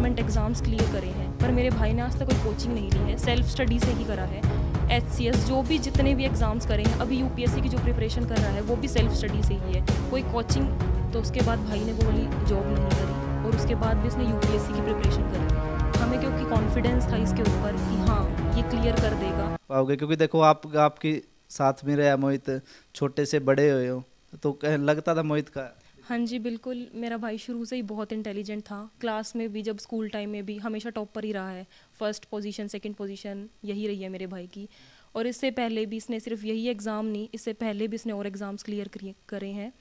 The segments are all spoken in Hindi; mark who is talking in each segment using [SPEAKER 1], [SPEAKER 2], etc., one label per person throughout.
[SPEAKER 1] गवर्नमेंट एग्ज़ाम्स क्लियर करे हैं, पर मेरे भाई ने आज तक कोई कोचिंग नहीं ली है, सेल्फ स्टडी से ही करा है। HCS जो भी जितने भी एग्ज़ाम्स करे हैं, अभी UPSC की जो प्रिपरेशन कर रहा है वो भी सेल्फ स्टडी से ही है, कोई कोचिंग। तो उसके बाद भाई ने वो वाली जॉब नहीं करी और उसके बाद भी उसने UPSC की प्रिपरेशन करी। हमें क्योंकि कॉन्फिडेंस था इसके ऊपर कि हाँ ये क्लियर कर देगा।
[SPEAKER 2] पाओगे, क्योंकि देखो आपकी साथ में रहा मोहित, छोटे से बड़े हुए हो, तो लगता था मोहित का।
[SPEAKER 1] हाँ जी बिल्कुल, मेरा भाई शुरू से ही बहुत इंटेलिजेंट था। क्लास में भी, जब स्कूल टाइम में भी हमेशा टॉप पर ही रहा है। फर्स्ट पोजीशन, सेकंड पोजीशन यही रही है मेरे भाई की। और इससे पहले भी इसने सिर्फ यही एग्ज़ाम नहीं, इससे पहले भी इसने और एग्ज़ाम्स क्लियर करे हैं।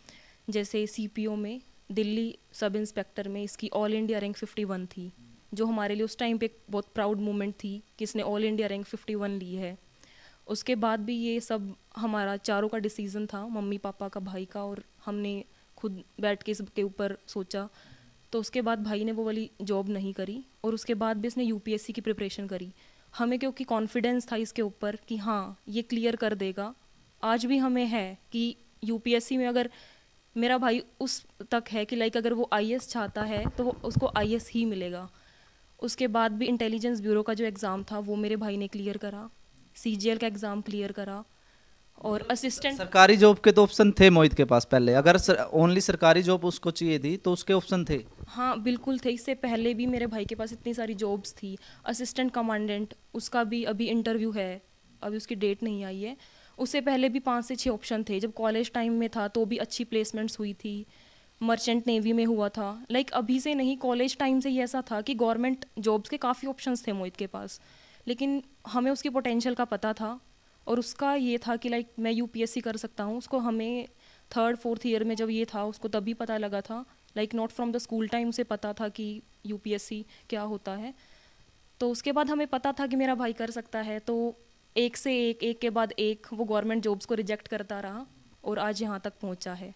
[SPEAKER 1] जैसे CPO में, दिल्ली सब इंस्पेक्टर में इसकी ऑल इंडिया रैंक 51 थी, जो हमारे लिए उस टाइम पे एक बहुत प्राउड मोमेंट थी कि इसने ऑल इंडिया रैंक 51 ली है। उसके बाद भी ये सब हमारा चारों का डिसीज़न था, मम्मी पापा का, भाई का, और हमने खुद बैठ के इसके ऊपर सोचा। तो उसके बाद भाई ने वो वाली जॉब नहीं करी और उसके बाद भी इसने UPSC की प्रिपरेशन करी। हमें क्योंकि कॉन्फिडेंस था इसके ऊपर कि हाँ ये क्लियर कर देगा। आज भी हमें है कि UPSC में अगर मेरा भाई उस तक है कि लाइक अगर वो IAS चाहता है तो वो उसको IAS ही मिलेगा। उसके बाद भी इंटेलिजेंस ब्यूरो का जो एग्ज़ाम था वो मेरे भाई ने क्लियर करा, CGL का एग्ज़ाम क्लियर करा, और असिस्टेंट।
[SPEAKER 2] सरकारी जॉब के तो ऑप्शन थे मोहित के पास पहले, अगर ओनली सरकारी जॉब उसको चाहिए थी तो उसके ऑप्शन थे।
[SPEAKER 1] हाँ बिल्कुल थे, इससे पहले भी मेरे भाई के पास इतनी सारी जॉब्स थी। असिस्टेंट कमांडेंट, उसका भी अभी इंटरव्यू है, अभी उसकी डेट नहीं आई है। उससे पहले भी 5 से 6 ऑप्शन थे। जब कॉलेज टाइम में था तो भी अच्छी प्लेसमेंट्स हुई थी, मर्चेंट नेवी में हुआ था। लाइक अभी से नहीं, कॉलेज टाइम से ही ऐसा था कि गवर्नमेंट जॉब्स के काफ़ी ऑप्शंस थे मोहित के पास। लेकिन हमें उसकी पोटेंशियल का पता था और उसका ये था कि लाइक मैं UPSC कर सकता हूँ। उसको हमें 3rd 4th ईयर में जब ये था उसको तभी पता लगा था, like not from the school time से पता था कि UPSC क्या होता है। तो उसके बाद हमें पता था कि मेरा भाई कर सकता है, तो एक से एक के बाद एक वो गवर्नमेंट जॉब्स को रिजेक्ट करता रहा और आज यहाँ तक पहुँचा है।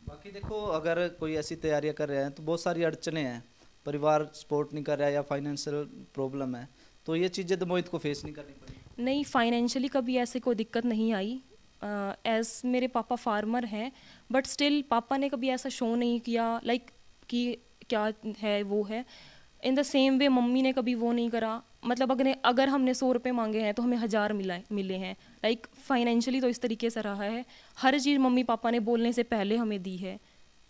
[SPEAKER 2] बाकी देखो, अगर कोई ऐसी तैयारियां कर रहे हैं तो बहुत सारी अड़चने हैं, परिवार सपोर्ट नहीं कर रहा है या फाइनेंशियल प्रॉब्लम है, तो ये चीज़ें तो मोहित को फेस नहीं करनी पड़ी।
[SPEAKER 1] नहीं, फाइनेंशियली कभी ऐसे कोई दिक्कत नहीं आई। एज मेरे पापा फार्मर हैं, बट स्टिल पापा ने कभी ऐसा शो नहीं किया लाइक कि क्या है वो है। In the same way mummy ने कभी वो नहीं करा, मतलब अगर हमने 100 रुपये मांगे हैं तो हमें 1000 मिले हैं। लाइक फाइनेंशियली तो इस तरीके से रहा है, हर चीज़ मम्मी पापा ने बोलने से पहले हमें दी है।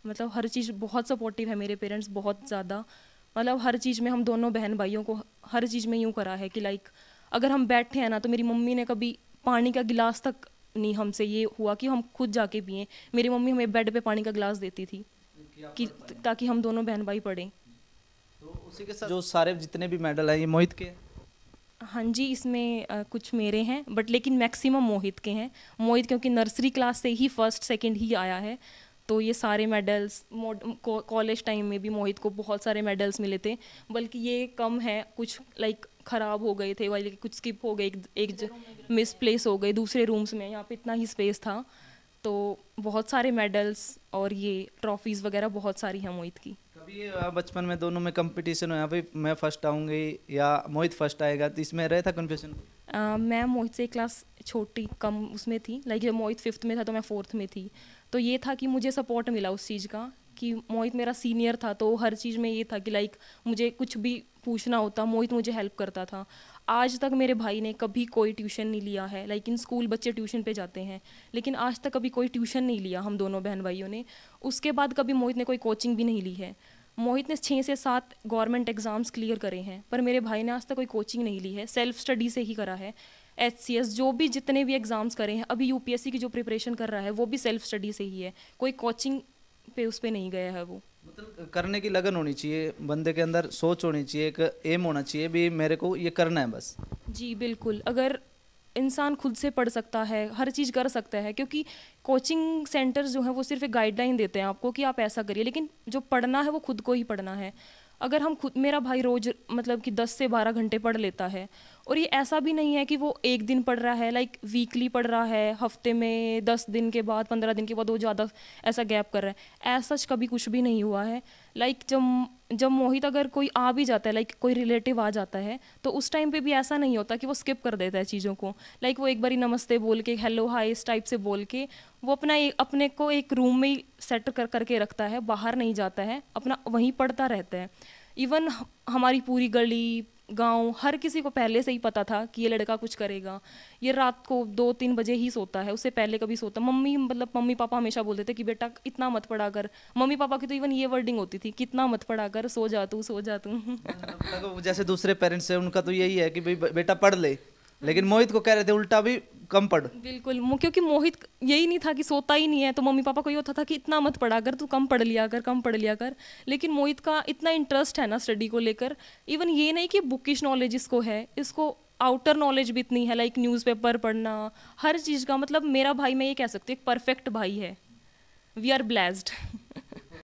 [SPEAKER 1] मतलब हर चीज़ बहुत सपोर्टिव है मेरे पेरेंट्स, बहुत ज़्यादा। मतलब हर चीज़ में हम दोनों बहन भाइयों को हर चीज़ में यूँ करा है कि लाइक अगर हम बैठे हैं ना तो मेरी मम्मी ने कभी पानी का गिलास तक नहीं हमसे ये हुआ कि हम खुद जाके पिएं। मेरी मम्मी हमें बेड पे पानी का गिलास देती थी कि ताकि हम दोनों बहन भाई पढ़ें।
[SPEAKER 2] तो उसी के साथ जो सारे जितने भी मेडल हैं ये मोहित के हैं?
[SPEAKER 1] हाँ जी, इसमें कुछ मेरे हैं बट लेकिन मैक्सिमम मोहित के हैं। मोहित क्योंकि नर्सरी क्लास से ही फर्स्ट सेकंड ही आया है, तो ये सारे मेडल्स कॉलेज टाइम में भी मोहित को बहुत सारे मेडल्स मिले थे। बल्कि ये कम है, कुछ लाइक ख़राब हो गए थे वाले, कुछ स्किप हो गए, एक मिस प्लेस हो गए दूसरे रूम्स में, यहाँ पे इतना ही स्पेस था। तो बहुत सारे मेडल्स और ये ट्रॉफीज़ वगैरह बहुत सारी हैं मोहित की।
[SPEAKER 2] कभी बचपन में दोनों में कंपटीशन हुआ भाई, मैं फर्स्ट आऊँगी या मोहित फर्स्ट आएगा, तो इसमें रहा था कन्फ्यूजन?
[SPEAKER 1] मैं मोहित से एक क्लास छोटी कम उसमें थी, लाइक जब मोहित 5th में था तो मैं 4th में थी। तो ये था कि मुझे सपोर्ट मिला उस चीज़ का कि मोहित मेरा सीनियर था, तो हर चीज़ में ये था कि लाइक मुझे कुछ भी पूछना होता मोहित मुझे हेल्प करता था। आज तक मेरे भाई ने कभी कोई ट्यूशन नहीं लिया है, लाइक इन स्कूल बच्चे ट्यूशन पे जाते हैं, लेकिन आज तक कभी कोई ट्यूशन नहीं लिया हम दोनों बहन भाइयों ने। उसके बाद कभी मोहित ने कोई कोचिंग भी नहीं ली है। मोहित ने 6 से 7 गवर्नमेंट एग्ज़ाम्स क्लियर करे हैं, पर मेरे भाई ने आज तक कोई कोचिंग नहीं ली है, सेल्फ स्टडी से ही करा है। HCS जो भी जितने भी एग्ज़ाम्स करे हैं, अभी UPSC की जो प्रिपरेशन कर रहा है वो भी सेल्फ स्टडी से ही है, कोई कोचिंग पे उस पर नहीं गया है वो।
[SPEAKER 2] मतलब करने की लगन होनी चाहिए बंदे के अंदर, सोच होनी चाहिए, एक एम होना चाहिए भी मेरे को ये करना है बस।
[SPEAKER 1] जी बिल्कुल, अगर इंसान खुद से पढ़ सकता है, हर चीज़ कर सकता है, क्योंकि कोचिंग सेंटर्स जो हैं वो सिर्फ एक गाइडलाइन देते हैं आपको कि आप ऐसा करिए, लेकिन जो पढ़ना है वो खुद को ही पढ़ना है। अगर हम खुद, मेरा भाई रोज़ मतलब कि 10 से 12 घंटे पढ़ लेता है, और ये ऐसा भी नहीं है कि वो एक दिन पढ़ रहा है, लाइक वीकली पढ़ रहा है, हफ्ते में 10 दिन के बाद 15 दिन के बाद वो ज़्यादा ऐसा गैप कर रहा है, ऐसा सच कभी कुछ भी नहीं हुआ है। लाइक जब मोहित अगर कोई आ भी जाता है, लाइक कोई रिलेटिव आ जाता है, तो उस टाइम पे भी ऐसा नहीं होता कि वो स्किप कर देता है चीज़ों को। लाइक वो एक बारी नमस्ते बोल के, हेलो हाय इस टाइप से बोल के वो अपने को एक रूम में ही सेट करके रखता है, बाहर नहीं जाता है, अपना वहीं पढ़ता रहता है। इवन हमारी पूरी गली गांव हर किसी को पहले से ही पता था कि ये लड़का कुछ करेगा। ये रात को 2-3 बजे ही सोता है, उससे पहले कभी सोता। मम्मी पापा हमेशा बोलते थे कि बेटा इतना मत पढ़ा कर। मम्मी पापा की तो इवन ये वर्डिंग होती थी, कितना मत पढ़ा कर, सो जा तू, सो जा तू।
[SPEAKER 2] मतलब जैसे दूसरे पेरेंट्स है उनका तो यही है कि भाई बेटा पढ़ ले, लेकिन मोहित को कह रहे थे उल्टा भी कम पढ़।
[SPEAKER 1] बिल्कुल, क्योंकि मोहित यही नहीं था कि सोता ही नहीं है, तो मम्मी पापा को ये होता था कि इतना मत पढ़ा कर, तू कम पढ़ लिया कर, कम पढ़ लिया कर। लेकिन मोहित का इतना इंटरेस्ट है ना स्टडी को लेकर, इवन ये नहीं कि बुकिश नॉलेज इसको है, इसको आउटर नॉलेज भी इतनी है, लाइक न्यूज़पेपर पढ़ना, हर चीज़ का। मतलब मेरा भाई, मैं ये कह सकती हूँ, एक परफेक्ट भाई है। We are blessed.